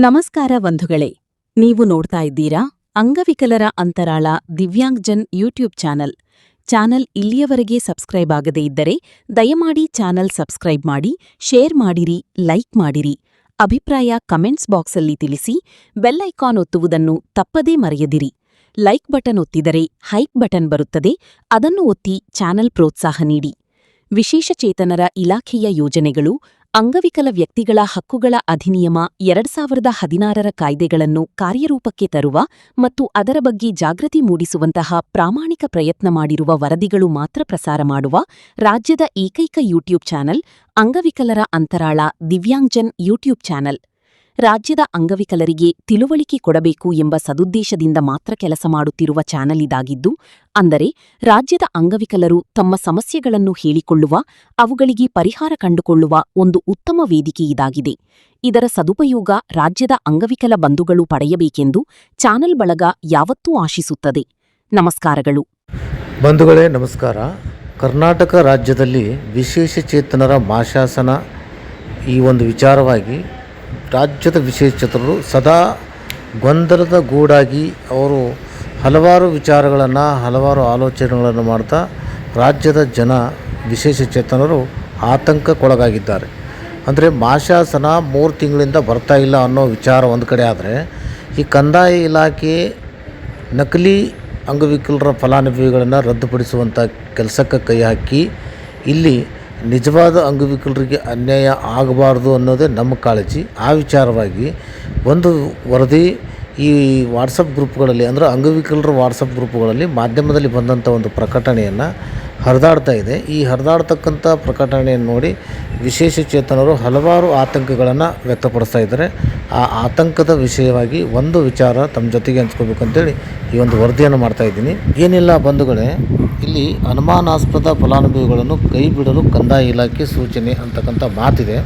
ನಮಸ್ಕಾರ ಬಂಧುಗಳೇ, ನೀವು ನೋಡ್ತಾ ಇದ್ದೀರಾ ಅಂಗವಿಕಲರ ಅಂತರಾಳ ದಿವ್ಯಾಂಗ್ಜನ್ ಯೂಟ್ಯೂಬ್ ಚಾನಲ್ ಇಲ್ಲಿಯವರೆಗೆ ಸಬ್ಸ್ಕ್ರೈಬ್ ಆಗದೇ ಇದ್ದರೆ ದಯಮಾಡಿ ಚಾನಲ್ ಸಬ್ಸ್ಕ್ರೈಬ್ ಮಾಡಿ, ಶೇರ್ ಮಾಡಿರಿ, ಲೈಕ್ ಮಾಡಿರಿ. ಅಭಿಪ್ರಾಯ ಕಮೆಂಟ್ಸ್ ಬಾಕ್ಸಲ್ಲಿ ತಿಳಿಸಿ. ಬೆಲ್ ಐಕಾನ್ ಒತ್ತುವುದನ್ನು ತಪ್ಪದೇ ಮರೆಯದಿರಿ. ಲೈಕ್ ಬಟನ್ ಒತ್ತಿದರೆ ಹೈಪ್ ಬಟನ್ ಬರುತ್ತದೆ, ಅದನ್ನು ಒತ್ತಿ ಚಾನಲ್ ಪ್ರೋತ್ಸಾಹ ನೀಡಿ. ವಿಶೇಷಚೇತನರ ಇಲಾಖೆಯ ಯೋಜನೆಗಳು, ಅಂಗವಿಕಲ ವ್ಯಕ್ತಿಗಳ ಹಕ್ಕುಗಳ ಅಧಿನಿಯಮ 2016ರ ಕಾಯ್ದೆಗಳನ್ನು ಕಾರ್ಯರೂಪಕ್ಕೆ ತರುವ ಮತ್ತು ಅದರ ಬಗ್ಗೆ ಜಾಗೃತಿ ಮೂಡಿಸುವಂತಹ ಪ್ರಾಮಾಣಿಕ ಪ್ರಯತ್ನ ಮಾಡಿರುವ ವರದಿಗಳು ಮಾತ್ರ ಪ್ರಸಾರ ಮಾಡುವ ರಾಜ್ಯದ ಏಕೈಕ ಯೂಟ್ಯೂಬ್ ಚಾನಲ್ ಅಂಗವಿಕಲರ ಅಂತರಾಳ ದಿವ್ಯಾಂಗ್ಜನ್ ಯೂಟ್ಯೂಬ್ ಚಾನಲ್. ರಾಜ್ಯದ ಅಂಗವಿಕಲರಿಗೆ ತಿಳುವಳಿಕೆ ಕೊಡಬೇಕು ಎಂಬ ಸದುದ್ದೇಶದಿಂದ ಮಾತ್ರ ಕೆಲಸ ಮಾಡುತ್ತಿರುವ ಚಾನಲ್ ಇದಾಗಿದ್ದು, ಅಂದರೆ ರಾಜ್ಯದ ಅಂಗವಿಕಲರು ತಮ್ಮ ಸಮಸ್ಯೆಗಳನ್ನು ಹೇಳಿಕೊಳ್ಳುವ, ಅವುಗಳಿಗೆ ಪರಿಹಾರ ಕಂಡುಕೊಳ್ಳುವ ಒಂದು ಉತ್ತಮ ವೇದಿಕೆ ಇದಾಗಿದೆ. ಇದರ ಸದುಪಯೋಗ ರಾಜ್ಯದ ಅಂಗವಿಕಲ ಬಂಧುಗಳು ಪಡೆಯಬೇಕೆಂದು ಚಾನಲ್ ಬಳಗ ಯಾವತ್ತೂ ಆಶಿಸುತ್ತದೆ. ನಮಸ್ಕಾರಗಳು ಬಂಧುಗಳೇ, ನಮಸ್ಕಾರ. ಕರ್ನಾಟಕ ರಾಜ್ಯದಲ್ಲಿ ವಿಶೇಷಚೇತನರ ಮಾಶಾಸನ ಈ ಒಂದು ವಿಚಾರವಾಗಿ ರಾಜ್ಯದ ವಿಶೇಷಚೇತನರು ಸದಾ ಗೊಂದಲದ ಗೂಡಾಗಿ ಅವರು ಹಲವಾರು ವಿಚಾರಗಳನ್ನು, ಹಲವಾರು ಆಲೋಚನೆಗಳನ್ನು ಮಾಡ್ತಾ ರಾಜ್ಯದ ವಿಶೇಷಚೇತನರು ಆತಂಕಕ್ಕೊಳಗಾಗಿದ್ದಾರೆ. ಅಂದರೆ ಮಾಶಾಸನ 3 ತಿಂಗಳಿಂದ ಬರ್ತಾ ಇಲ್ಲ ಅನ್ನೋ ವಿಚಾರ ಒಂದು ಕಡೆ ಆದರೆ, ಈ ಕಂದಾಯ ಇಲಾಖೆ ನಕಲಿ ಅಂಗವಿಕಲರ ಫಲಾನುಭವಿಗಳನ್ನು ರದ್ದುಪಡಿಸುವಂಥ ಕೆಲಸಕ್ಕೆ ಕೈ ಹಾಕಿ, ಇಲ್ಲಿ ನಿಜವಾದ ಅಂಗವಿಕಲರಿಗೆ ಅನ್ಯಾಯ ಆಗಬಾರ್ದು ಅನ್ನೋದೇ ನಮ್ಮ ಕಾಳಜಿ. ಆ ವಿಚಾರವಾಗಿ ಒಂದು ವರದಿ ಈ ವಾಟ್ಸಪ್ ಗ್ರೂಪ್ಗಳಲ್ಲಿ, ಅಂದರೆ ಅಂಗವಿಕಲರ ವಾಟ್ಸಪ್ ಗ್ರೂಪ್ಗಳಲ್ಲಿ ಮಾಧ್ಯಮದಲ್ಲಿ ಬಂದಂಥ ಒಂದು ಪ್ರಕಟಣೆಯನ್ನು ಹರಿದಾಡ್ತಾ ಇದೆ. ಈ ಹರಿದಾಡ್ತಕ್ಕಂಥ ಪ್ರಕಟಣೆಯನ್ನು ನೋಡಿ ವಿಶೇಷಚೇತನರು ಹಲವಾರು ಆತಂಕಗಳನ್ನು ವ್ಯಕ್ತಪಡಿಸ್ತಾ ಇದ್ದಾರೆ. ಆ ಆತಂಕದ ವಿಷಯವಾಗಿ ಒಂದು ವಿಚಾರ ತಮ್ಮ ಜೊತೆಗೆ ಹಂಚ್ಕೋಬೇಕಂತೇಳಿ ಈ ಒಂದು ವರದಿಯನ್ನು ಮಾಡ್ತಾಯಿದ್ದೀನಿ. ಏನಿಲ್ಲ ಬಂಧುಗಳೇ, ಇಲ್ಲಿ ಅನುಮಾನಾಸ್ಪದ ಫಲಾನುಭವಿಗಳನ್ನು ಕೈ ಬಿಡಲು ಕಂದಾಯ ಇಲಾಖೆ ಸೂಚನೆ ಅಂತಕ್ಕಂಥ ಮಾತಿದೆ.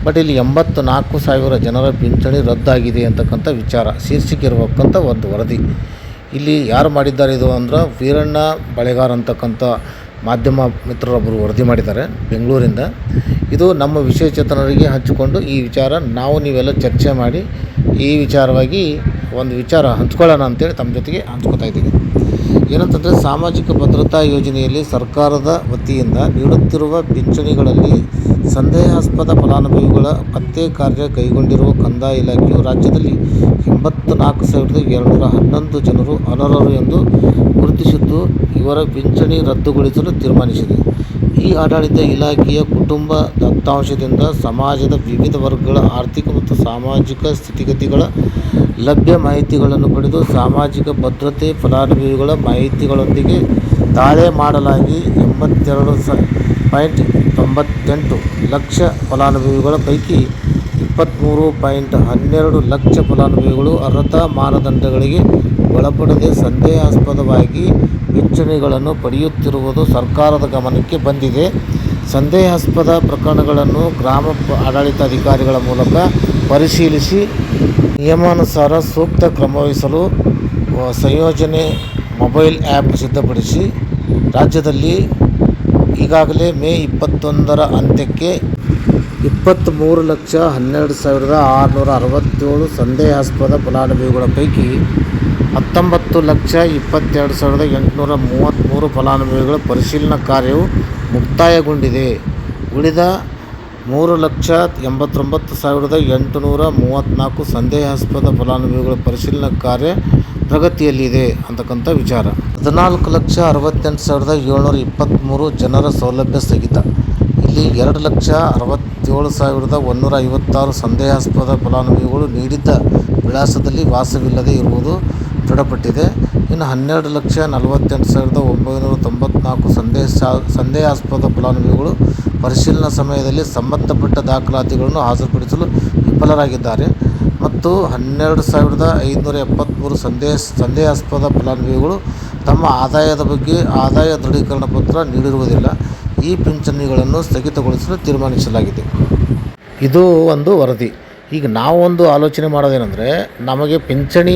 ಬಟ್ ಇಲ್ಲಿ 84,000 ಜನರ ಪಿಂಚಣಿ ರದ್ದಾಗಿದೆ ಅಂತಕ್ಕಂಥ ವಿಚಾರ ಶೀರ್ಷಿಕೆ ಇರಬೇಕಂತ ಒಂದು ವರದಿ ಇಲ್ಲಿ ಯಾರು ಮಾಡಿದ್ದಾರೆ ಇದು ಅಂದ್ರೆ ವೀರಣ್ಣ ಬಳೆಗಾರ್ ಅಂತಕ್ಕಂಥ ಮಾಧ್ಯಮ ಮಿತ್ರರೊಬ್ಬರು ವರದಿ ಮಾಡಿದ್ದಾರೆ ಬೆಂಗಳೂರಿಂದ. ಇದು ನಮ್ಮ ವಿಶೇಷಚೇತನರಿಗೆ ಹಂಚಿಕೊಂಡು ಈ ವಿಚಾರ ನೀವೆಲ್ಲ ಚರ್ಚೆ ಮಾಡಿ ಈ ವಿಚಾರವಾಗಿ ಒಂದು ವಿಚಾರ ಹಂಚ್ಕೊಳ್ಳೋಣ ಅಂತೇಳಿ ತಮ್ಮ ಜೊತೆಗೆ ಹಂಚ್ಕೊತಾ ಇದ್ದೀವಿ. ಏನಂತಂದರೆ, ಸಾಮಾಜಿಕ ಭದ್ರತಾ ಯೋಜನೆಯಲ್ಲಿ ಸರ್ಕಾರದ ವತಿಯಿಂದ ನೀಡುತ್ತಿರುವ ಪಿಂಚಣಿಗಳಲ್ಲಿ ಸಂದೇಹಾಸ್ಪದ ಫಲಾನುಭವಿಗಳ ಪತ್ತೆ ಕಾರ್ಯ ಕೈಗೊಂಡಿರುವ ಕಂದಾಯ ಇಲಾಖೆಯು ರಾಜ್ಯದಲ್ಲಿ 84,211 ಜನರು ಅನರ್ಹರು ಎಂದು ಗುರುತಿಸಿದ್ದು, ಇವರ ಪಿಂಚಣಿ ರದ್ದುಗೊಳಿಸಲು ತೀರ್ಮಾನಿಸಿದೆ. ಈ ಆಡಳಿತ ಇಲಾಖೆಯ ಕುಟುಂಬ ದತ್ತಾಂಶದಿಂದ ಸಮಾಜದ ವಿವಿಧ ವರ್ಗಗಳ ಆರ್ಥಿಕ ಮತ್ತು ಸಾಮಾಜಿಕ ಸ್ಥಿತಿಗತಿಗಳ ಲಭ್ಯ ಮಾಹಿತಿಗಳನ್ನು ಪಡೆದು ಸಾಮಾಜಿಕ ಭದ್ರತೆ ಫಲಾನುಭವಿಗಳ ಮಾಹಿತಿಗಳೊಂದಿಗೆ ತಾಳೆ ಮಾಡಲಾಗಿ 82.98 ಲಕ್ಷ ಫಲಾನುಭವಿಗಳ ಪೈಕಿ 23.12 ಲಕ್ಷ ಫಲಾನುಭವಿಗಳು ಅರ್ಹತಾ ಮಾನದಂಡಗಳಿಗೆ ಒಳಪಡದೆ ಸಂದೇಹಾಸ್ಪದವಾಗಿ ಪಿಂಚಣಿಗಳನ್ನು ಪಡೆಯುತ್ತಿರುವುದು ಸರ್ಕಾರದ ಗಮನಕ್ಕೆ ಬಂದಿದೆ. ಸಂದೇಹಾಸ್ಪದ ಪ್ರಕರಣಗಳನ್ನು ಗ್ರಾಮ ಆಡಳಿತಾಧಿಕಾರಿಗಳ ಮೂಲಕ ಪರಿಶೀಲಿಸಿ ನಿಯಮಾನುಸಾರ ಸೂಕ್ತ ಕ್ರಮವಹಿಸಲು ಸಂಯೋಜನೆ ಮೊಬೈಲ್ ಆ್ಯಪ್ ಸಿದ್ಧಪಡಿಸಿ ರಾಜ್ಯದಲ್ಲಿ ಈಗಾಗಲೇ ಮೇ 21ರ ಅಂತ್ಯಕ್ಕೆ 23,12,667 ಸಂದೇಹಾಸ್ಪದ ಫಲಾನುಭವಿಗಳ ಪೈಕಿ 19,22,833 ಫಲಾನುಭವಿಗಳ ಪರಿಶೀಲನಾ ಕಾರ್ಯವು ಮುಕ್ತಾಯಗೊಂಡಿದೆ. ಉಳಿದ 3,89,834 ಸಂದೇಹಾಸ್ಪದ ಫಲಾನುಭವಿಗಳ ಪರಿಶೀಲನಾ ಕಾರ್ಯ ಪ್ರಗತಿಯಲ್ಲಿದೆ ಅಂತಕ್ಕಂಥ ವಿಚಾರ. 14,68,723 ಜನರ ಸೌಲಭ್ಯ ಸ್ಥಗಿತ. ಇಲ್ಲಿ 2,67,156 ಸಂದೇಹಾಸ್ಪದ ಫಲಾನುಭವಿಗಳು ನೀಡಿದ್ದ ವಿಳಾಸದಲ್ಲಿ ವಾಸವಿಲ್ಲದೆ ಇರುವುದು ದೃಢಪಟ್ಟಿದೆ. ಇನ್ನು 12,48,994 ಸಂದೇಹಾಸ್ಪದ ಫಲಾನುಭವಿಗಳು ಪರಿಶೀಲನಾ ಸಮಯದಲ್ಲಿ ಸಂಬಂಧಪಟ್ಟ ದಾಖಲಾತಿಗಳನ್ನು ಹಾಜರುಪಡಿಸಲು ವಿಫಲರಾಗಿದ್ದಾರೆ ಮತ್ತು 12,573 ಸಂದೇಹಾಸ್ಪದ ಫಲಾನುಭವಿಗಳು ತಮ್ಮ ಆದಾಯದ ಬಗ್ಗೆ ಆದಾಯ ದೃಢೀಕರಣ ಪತ್ರ ನೀಡಿರುವುದಿಲ್ಲ. ಈ ಪಿಂಚಣಿಗಳನ್ನು ಸ್ಥಗಿತಗೊಳಿಸಲು ತೀರ್ಮಾನಿಸಲಾಗಿದೆ. ಇದು ಒಂದು ವರದಿ. ಈಗ ನಾವೊಂದು ಆಲೋಚನೆ ಮಾಡೋದೇನೆಂದರೆ, ನಮಗೆ ಪಿಂಚಣಿ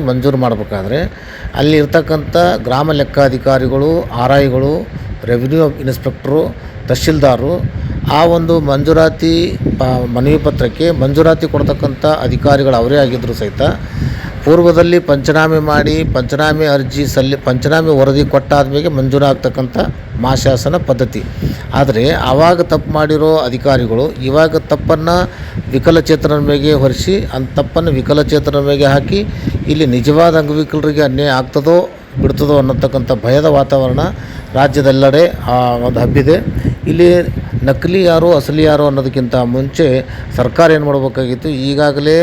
ಮಂಜೂರು ಮಾಡಬೇಕಾದ್ರೆ ಅಲ್ಲಿ ಇರ್ತಕ್ಕಂಥ ಗ್ರಾಮ ಲೆಕ್ಕಾಧಿಕಾರಿಗಳು, RIಗಳು, ರೆವಿನ್ಯೂ ಇನ್ಸ್ಪೆಕ್ಟ್ರು, ತಹಶೀಲ್ದಾರರು ಆ ಒಂದು ಮಂಜೂರಾತಿ ಮನವಿ ಪತ್ರಕ್ಕೆ ಮಂಜೂರಾತಿ ಕೊಡ್ತಕ್ಕಂಥ ಅಧಿಕಾರಿಗಳು ಅವರೇ ಆಗಿದ್ದರೂ ಸಹಿತ ಪೂರ್ವದಲ್ಲಿ ಪಂಚನಾಮೆ ಮಾಡಿ ಪಂಚನಾಮೆ ವರದಿ ಕೊಟ್ಟಾದ ಮೇಲೆ ಮಂಜೂರಾಗ್ತಕ್ಕಂಥ ಮಾಶಾಸನ ಪದ್ಧತಿ. ಆದರೆ ಆವಾಗ ತಪ್ಪು ಮಾಡಿರೋ ಅಧಿಕಾರಿಗಳು ಇವಾಗ ತಪ್ಪನ್ನು ವಿಕಲಚೇತನರ ಮೇಲೆ ಹೊರಿಸಿ ತಪ್ಪನ್ನು ವಿಕಲಚೇತನರ ಮೇಲೆ ಹಾಕಿ ಇಲ್ಲಿ ನಿಜವಾದ ಅಂಗವಿಕಲರಿಗೆ ಅನ್ಯಾಯ ಆಗ್ತದೋ ಬಿಡ್ತದೋ ಅನ್ನತಕ್ಕಂಥ ಭಯದ ವಾತಾವರಣ ರಾಜ್ಯದೆಲ್ಲೆಡೆ ಒಂದು ಹಬ್ಬಿದೆ. ಇಲ್ಲಿ ನಕಲಿ ಯಾರು ಅಸಲಿ ಯಾರು ಅನ್ನೋದಕ್ಕಿಂತ ಮುಂಚೆ ಸರ್ಕಾರ ಏನು ಮಾಡಬೇಕಾಗಿತ್ತು, ಈಗಾಗಲೇ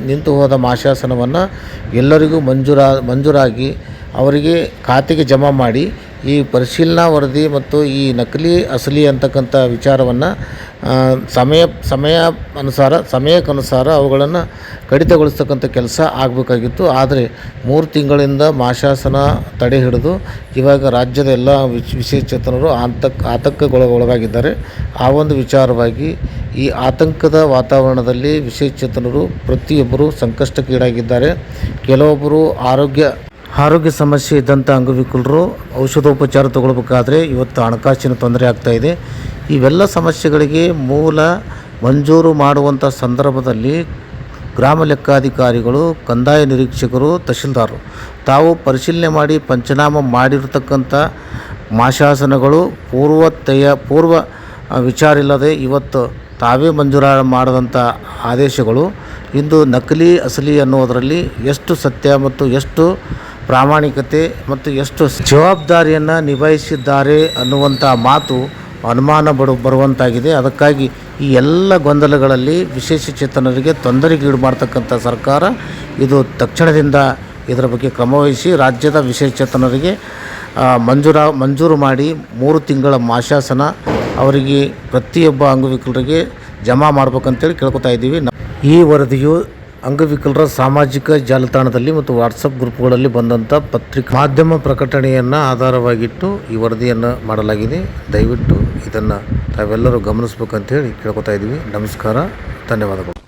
ನಿಂತು ಹೋದ ಮಾಶಾಸನವನ್ನು ಎಲ್ಲರಿಗೂ ಮಂಜೂರಾಗಿ ಅವರಿಗೆ ಖಾತೆಗೆ ಜಮಾ ಮಾಡಿ ಈ ಪರಿಶೀಲನಾ ವರದಿ ಮತ್ತು ಈ ನಕಲಿ ಅಸಲಿ ಅಂತಕ್ಕಂಥ ವಿಚಾರವನ್ನು ಸಮಯಕ್ಕನುಸಾರ ಅವುಗಳನ್ನು ಕಡಿತಗೊಳಿಸ್ತಕ್ಕಂಥ ಕೆಲಸ ಆಗಬೇಕಾಗಿತ್ತು. ಆದರೆ 3 ತಿಂಗಳಿಂದ ಮಾಶಾಸನ ತಡೆ ಹಿಡಿದು ಇವಾಗ ರಾಜ್ಯದ ಎಲ್ಲ ವಿಶೇಷಚೇತನರು ಆತಂಕಗೊಳಗಾಗಿದ್ದಾರೆ. ಆ ಒಂದು ವಿಚಾರವಾಗಿ ಈ ಆತಂಕದ ವಾತಾವರಣದಲ್ಲಿ ವಿಶೇಷಚೇತನರು ಪ್ರತಿಯೊಬ್ಬರು ಸಂಕಷ್ಟಕ್ಕೀಡಾಗಿದ್ದಾರೆ. ಕೆಲವೊಬ್ಬರು ಆರೋಗ್ಯ ಸಮಸ್ಯೆ ಇದ್ದಂಥ ಅಂಗವಿಕಲರು ಔಷಧೋಪಚಾರ ತಗೊಳ್ಬೇಕಾದ್ರೆ ಇವತ್ತು ಹಣಕಾಸಿನ ತೊಂದರೆ ಆಗ್ತಾಯಿದೆ. ಇವೆಲ್ಲ ಸಮಸ್ಯೆಗಳಿಗೆ ಮೂಲ ಮಂಜೂರು ಮಾಡುವಂಥ ಸಂದರ್ಭದಲ್ಲಿ ಗ್ರಾಮ ಲೆಕ್ಕಾಧಿಕಾರಿಗಳು, ಕಂದಾಯ ನಿರೀಕ್ಷಕರು, ತಹಶೀಲ್ದಾರರು ತಾವು ಪರಿಶೀಲನೆ ಮಾಡಿ ಪಂಚನಾಮ ಮಾಡಿರತಕ್ಕಂಥ ಮಾಶಾಸನಗಳು ಪೂರ್ವ ವಿಚಾರ ಇಲ್ಲದೆ ಇವತ್ತು ತಾವೇ ಮಾಡದಂಥ ಆದೇಶಗಳು ಇಂದು ನಕಲಿ ಅಸಲಿ ಅನ್ನೋದರಲ್ಲಿ ಎಷ್ಟು ಸತ್ಯ ಮತ್ತು ಎಷ್ಟು ಪ್ರಾಮಾಣಿಕತೆ ಮತ್ತು ಎಷ್ಟು ಜವಾಬ್ದಾರಿಯನ್ನು ನಿಭಾಯಿಸಿದ್ದಾರೆ ಅನ್ನುವಂಥ ಮಾತು ಅನುಮಾನ ಬರುವಂತಾಗಿದೆ. ಅದಕ್ಕಾಗಿ ಈ ಎಲ್ಲ ಗೊಂದಲಗಳಲ್ಲಿ ವಿಶೇಷಚೇತನರಿಗೆ ತೊಂದರೆಗೀಡು ಮಾಡ್ತಕ್ಕಂಥ ಸರ್ಕಾರ ಇದು ತಕ್ಷಣದಿಂದ ಇದರ ಬಗ್ಗೆ ಕ್ರಮವಹಿಸಿ ರಾಜ್ಯದ ವಿಶೇಷಚೇತನರಿಗೆ ಮಂಜೂರು ಮಾಡಿ 3 ತಿಂಗಳ ಮಾಶಾಸನ ಅವರಿಗೆ ಪ್ರತಿಯೊಬ್ಬ ಅಂಗವಿಕಲರಿಗೆ ಜಮಾ ಮಾಡ್ಬೇಕಂತೇಳಿ ಕೇಳ್ಕೊತಾ ಇದ್ದೀವಿ. ಈ ವರದಿಯು ಅಂಗವಿಕಲರ ಸಾಮಾಜಿಕ ಜಾಲತಾಣದಲ್ಲಿ ಮತ್ತು ವಾಟ್ಸಪ್ ಗ್ರೂಪ್ಗಳಲ್ಲಿ ಬಂದಂಥ ಮಾಧ್ಯಮ ಪ್ರಕಟಣೆಯನ್ನು ಆಧಾರವಾಗಿಟ್ಟು ಈ ವರದಿಯನ್ನು ಮಾಡಲಾಗಿದೆ. ದಯವಿಟ್ಟು ಇದನ್ನು ತಾವೆಲ್ಲರೂ ಗಮನಿಸ್ಬೇಕಂತೇಳಿ ಕೇಳ್ಕೊತಾ ಇದ್ದೀವಿ. ನಮಸ್ಕಾರ, ಧನ್ಯವಾದಗಳು.